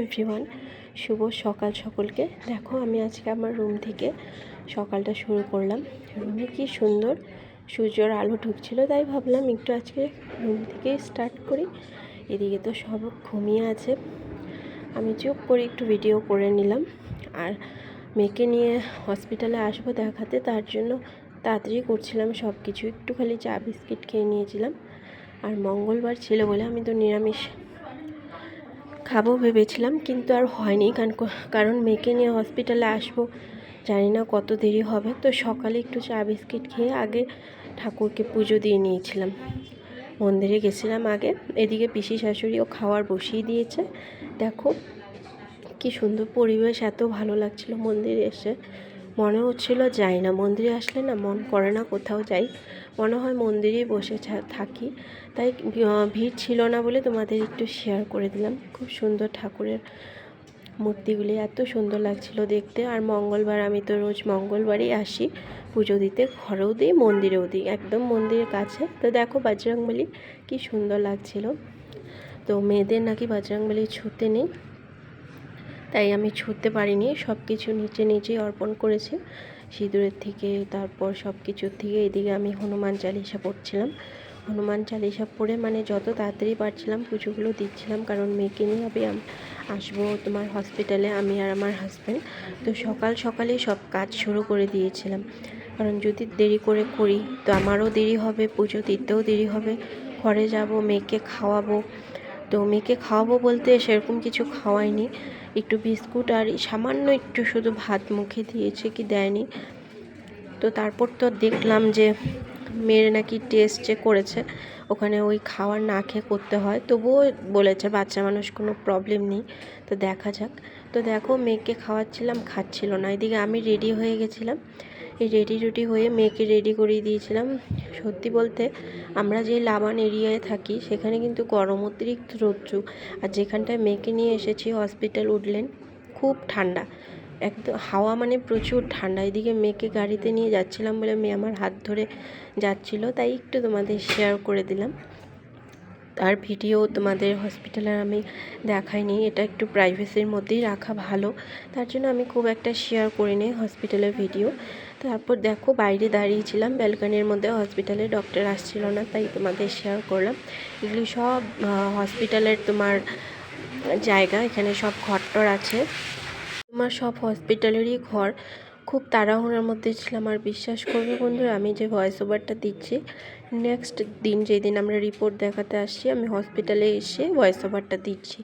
Everyone, শুভ সকাল সকলকে। দেখো, আমি আজকে আমার রুম থেকে সকালটা শুরু করলাম। রুমে কি সুন্দর সূর্যের আলো ঢুকছিল, তাই ভাবলাম একটু আজকে রুম থেকেই স্টার্ট করি। এদিকে তো সব ঘুমিয়ে আছে, আমি চুপ করে একটু ভিডিও করে নিলাম। আর মেয়েকে নিয়ে হসপিটালে আসবো দেখাতে, তার জন্য তাড়াতাড়ি করছিলাম সব কিছু। একটু খালি চা বিস্কিট খেয়ে নিয়েছিলাম। আর মঙ্গলবার ছিল বলে আমি তো নিরামিষ খাবো ভেবেছিলাম, কিন্তু আর হয়নি। কারণ মেয়েকে নিয়ে হসপিটালে আসবো, জানি না কত দেরি হবে। তো সকালে একটু চা বিস্কিট খেয়ে আগে ঠাকুরকে পুজো দিয়ে নিয়েছিলাম। মন্দিরে গেছিলাম আগে। এদিকে পিসি শাশুড়িও খাওয়ার বসিয়ে দিয়েছে। দেখো কি সুন্দর পরিবেশ, এত ভালো লাগছিল মন্দিরে এসে। মনে হচ্ছিল যাই না, মন্দিরে আসলে না মন করে না কোথাও যাই, মনে হয় মন্দিরেই বসে থাকি। তাই ভিড় ছিল না বলে তোমাদের একটু শেয়ার করে দিলাম। খুব সুন্দর ঠাকুরের মূর্তিগুলি, এত সুন্দর লাগছিল দেখতে। আর মঙ্গলবার, আমি তো রোজ মঙ্গলবারই আসি পুজো দিতে, ঘরেও দিই মন্দিরেও দিই, একদম মন্দিরের কাছে। তো দেখো বজরংবলী কি সুন্দর লাগছিল। তো মেয়েদের নাকি বজরংবলী ছুঁতে নেই, তাই আমি ছুঁতে পারিনি। সব কিছু নিচেই অর্পণ করেছি, সিঁদুরের থেকে, তারপর সব কিছুর থেকে। এদিকে আমি হনুমান চালিসা পড়ছিলাম। হনুমান চালিসা পড়ে মানে যত তাড়াতাড়ি পারছিলাম পুজোগুলো দিচ্ছিলাম, কারণ মেয়েকে নিয়ে আসবো তোমার হসপিটালে, আমি আর আমার হাজব্যান্ড। তো সকালেই সব কাজ শুরু করে দিয়েছিলাম, কারণ যদি দেরি করে করি তো আমারও দেরি হবে, পুজো দিতেও দেরি হবে। ঘরে যাব, মেয়েকে খাওয়াবো। তো মেয়েকে খাওয়াবো বলতে সেরকম কিছু খাওয়াইনি, একটু বিস্কুট আর সামান্য একটু শুধু ভাত মুখে দিয়েছে, কি দেয়নি। তো তারপর তো দেখলাম যে মেয়ের নাকি টেস্ট যে করেছে, ওখানে ওই খাওয়ার না খেয়ে করতে হয়। তবুও বলেছে বাচ্চা মানুষ, কোনো প্রবলেম নেই, তো দেখা যাক। তো দেখো মেয়েকে খাওয়াচ্ছিলাম, খাচ্ছিল না। এদিকে আমি রেডি হয়ে গেছিলাম, এই রেডি হয়ে মেয়েকে রেডি করিয়ে দিয়েছিলাম। সত্যি বলতে আমরা যে লাবান এরিয়ায় থাকি সেখানে কিন্তু গরম, অতিরিক্ত রৌদ্র। আর যেখানটায় মেয়েকে নিয়ে এসেছি হসপিটাল উডল্যান্ড, খুব ঠান্ডা, একদম হাওয়া মানে প্রচুর ঠান্ডা। এদিকে মেয়েকে গাড়িতে নিয়ে যাচ্ছিলাম বলে মেয়ে আমার হাত ধরে যাচ্ছিল, তাই একটু তোমাদের শেয়ার করে দিলাম। তার ভিডিও তোমাদের হসপিটালের আমি দেখাইনি, এটা একটু প্রাইভেসির মধ্যেই রাখা ভালো, তার জন্য আমি খুব একটা শেয়ার করিনি হসপিটালের ভিডিও। তারপর দেখো বাইরে দাঁড়িয়েছিলাম ব্যালকনির মধ্যে, হসপিটালে ডক্টর আসছিল না, তাই তোমাদের শেয়ার করলাম। এগুলি সব হসপিটালের তোমার জায়গা, এখানে সব ঘরটর আছে, তোমার সব হসপিটালেরই ঘর। খুব তাড়াহুড়োর মধ্যে ছিলাম। আর বিশ্বাস করবে বন্ধুরা, আমি যে ভয়েস ওভারটা দিচ্ছি, নেক্সট দিন যেদিন আমরা রিপোর্ট দেখাতে আসছি, আমি হসপিটালে এসে ভয়েস ওভারটা দিচ্ছি।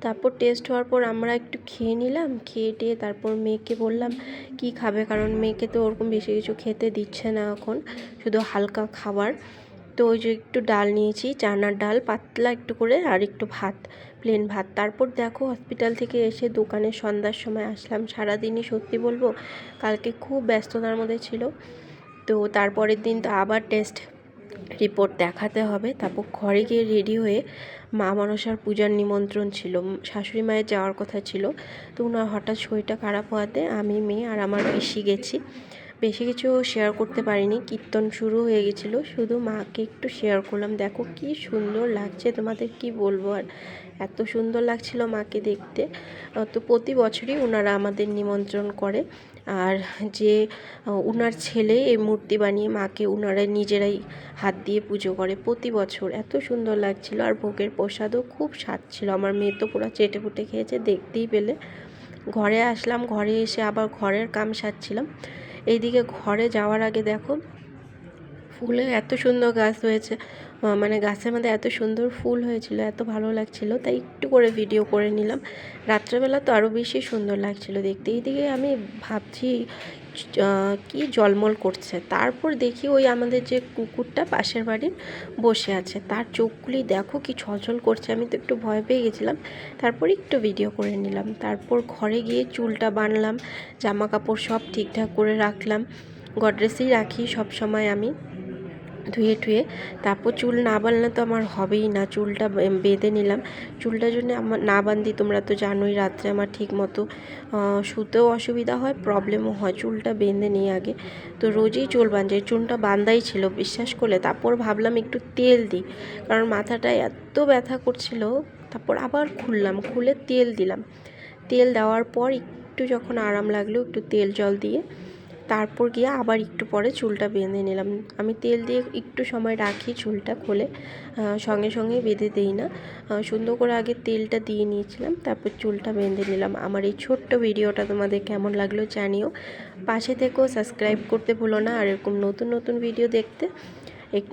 তারপর টেস্ট হওয়ার পর আমরা একটু খেয়ে নিলাম, খেয়ে টেয়ে তারপর মেয়েকে বললাম কি খাবে, কারণ মেয়েকে তো ওরকম বেশি কিছু খেতে দিচ্ছে না এখন, শুধু হালকা খাবার। তো ওই যে একটু ডাল নিয়েছি, চানার ডাল পাতলা একটু করে, আর একটু ভাত, প্লেন ভাত। তারপর দেখো হসপিটাল থেকে এসে দোকানে সন্ধ্যার সময় আসলাম। সারাদিনই সত্যি বলবো কালকে খুব ব্যস্ততার মধ্যে ছিল। তো তারপরের দিন তো আবার টেস্ট রিপোর্ট দেখাতে হবে। তারপর ঘরে গিয়ে রেডি হয়ে, মা মনসার পূজার নিমন্ত্রণ ছিল, শাশুড়ি মায়ের যাওয়ার কথা ছিল। তো ওনার হঠাৎ শরীরটা খারাপ হওয়াতে আমি, মেয়ে আর আমার পিসি গেছি। বেশি কিছু শেয়ার করতে পারিনি, কীর্তন শুরু হয়ে গেছিলো, শুধু মাকে একটু শেয়ার করলাম। দেখো কি সুন্দর লাগছে, তোমাদের কি বলবো আর, এত সুন্দর লাগছিল মাকে দেখতে। তো প্রতি বছরই ওনারা আমাদের নিমন্ত্রণ করে। আর যে ওনার ছেলে এই মূর্তি বানিয়ে মাকে ওনারা নিজেরাই হাত দিয়ে পুজো করে প্রতি বছর, এত সুন্দর লাগছিল। আর ভোগের প্রসাদও খুব স্বাদ ছিল, আমার মেয়ে তো পুরো চেটে পুটে খেয়েছে, দেখতেই পেলে। ঘরে আসলাম, ঘরে এসে আবার ঘরের কাম সারছিলাম। এইদিকে ঘরে যাওয়ার আগে দেখো ফুলের এত সুন্দর গাছ হয়েছে, মানে গাছের মধ্যে এত সুন্দর ফুল হয়েছিল, এত ভালো লাগছিল, তাই একটু করে ভিডিও করে নিলাম। রাত্রেবেলা তো আরও বেশি সুন্দর লাগছিল দেখতে। এইদিকে আমি ভাবছি কি জলমল করছে, তারপর দেখি ওই আমাদের যে কুকুরটা পাশের বাড়ির বসে আছে, তার চোখগুলি দেখো কি ছলছল করছে, আমি তো একটু ভয় পেয়ে গেছিলাম। তারপর একটু ভিডিও করে নিলাম। তারপর ঘরে গিয়ে চুলটা বাঁধলাম, জামা কাপড় সব ঠিকঠাক করে রাখলাম, গডরেজেই রাখি সব সময় আমি। ধুয়ে টুয়ে তারপর চুল না বাঁধলে তো আমার হবেই না। চুলটা বেঁধে নিলাম। চুলটা জন্য আমার না বাঁধি, তোমরা তো জানোই রাত্রে আমার ঠিক মতো শুতেও অসুবিধা হয়, প্রবলেমও হয়। চুলটা বেঁধে নিই আগে, তো রোজই চুল বাঁধি। চুলটা বাঁধাই ছিল বিশ্বাস করলে। তারপর ভাবলাম একটু তেল দিই, কারণ মাথাটা এত ব্যথা করছিল। তারপর আবার খুলে তেল দিলাম। তেল দেওয়ার পর একটু যখন আরাম লাগলো, একটু তেল জল দিয়ে তারপর গিয়ে আবার একটু পরে চুলটা বেঁধে নিলাম। আমি তেল দিয়ে একটু সময় রাখি চুলটা খুলে, সঙ্গে সঙ্গে বেঁধে দিই না। সুন্দর করে আগে তেলটা দিয়ে নিয়েছিলাম, তারপর চুলটা বেঁধে নিলাম। আমার এই ছোট্ট ভিডিওটা তোমাদের কেমন লাগলো জানিও। পাশে থেকেও সাবস্ক্রাইব করতে ভুলো না। আর এরকম নতুন নতুন ভিডিও দেখতে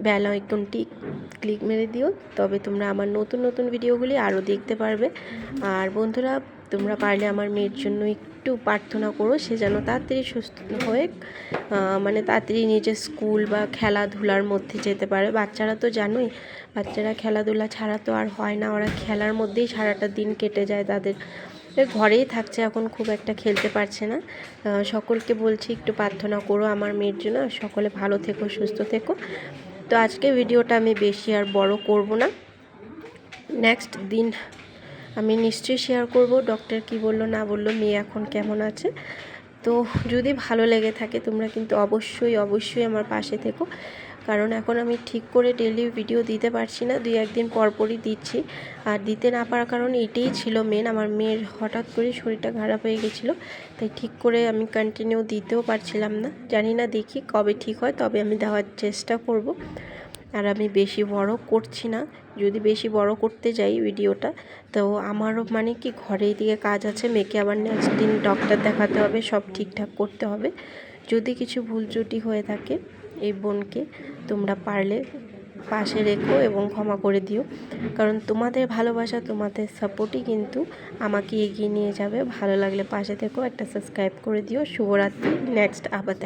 বেল আইকনটি ক্লিক মেরে দিও, তবে তোমরা আমার নতুন নতুন ভিডিওগুলি আরও দেখতে পারবে। আর বন্ধুরা, তোমরা পারলে আমার মেয়ের জন্য একটু প্রার্থনা করো, সে যেন তাড়াতাড়ি সুস্থ হয়ে মানে তাড়াতাড়ি নিজের স্কুল বা খেলাধুলার মধ্যে যেতে পারে। বাচ্চারা তো জানোই, বাচ্চারা খেলাধুলা ছাড়া তো আর হয় না, ওরা খেলার মধ্যেই সারাটা দিন কেটে যায় তাদের। ঘরেই থাকছে এখন, খুব একটা খেলতে পারছে না। সকলকে বলছি একটু প্রার্থনা করো আমার মেয়ের জন্য। সকলে ভালো থেকো, সুস্থ থেকো। তো আজকে ভিডিওটা আমি বেশি আর বড় করব না, নেক্সট দিন আমি নিশ্চয়ই শেয়ার করব ডক্টর কি বললো না বললো, মেয়ে এখন কেমন আছে। তো যদি ভালো লেগে থাকে তোমরা কিন্তু অবশ্যই অবশ্যই আমার পাশে থেকো, কারণ এখন আমি ঠিক করে ডেলি ভিডিও দিতে পারছি না, 2-1 দিন পরপরই দিচ্ছি। আর দিতে না পারার কারণ এটাই ছিল মেন, আমার মেয়ের হঠাৎ করে শরীরটা খারাপ হয়ে গেছিলো, তাই ঠিক করে আমি কন্টিনিউ দিতেও পারছিলাম না। জানি না, দেখি কবে ঠিক হয়, তবে আমি দেওয়ার চেষ্টা করব। আর আমি বেশি বড় করছি না, যদি বেশি বড় করতে যাই ভিডিওটা, তো আমারও মানে কি ঘরের দিকে কাজ আছে, মেয়েকে আবার নেক্সট দিন ডক্টর দেখাতে হবে, সব ঠিকঠাক করতে হবে। যদি কিছু ভুল ত্রুটি হয়ে থাকে এই বোনকে তোমরা পারলে পাশে রেখো এবং ক্ষমা করে দিও, কারণ তোমাদের ভালোবাসা, তোমাদের সাপোর্টই কিন্তু আমাকে এগিয়ে নিয়ে যাবে। ভালো লাগলে পাশে থেকো, একটা সাবস্ক্রাইব করে দিও। শুভরাত্রি, নেক্সট আবার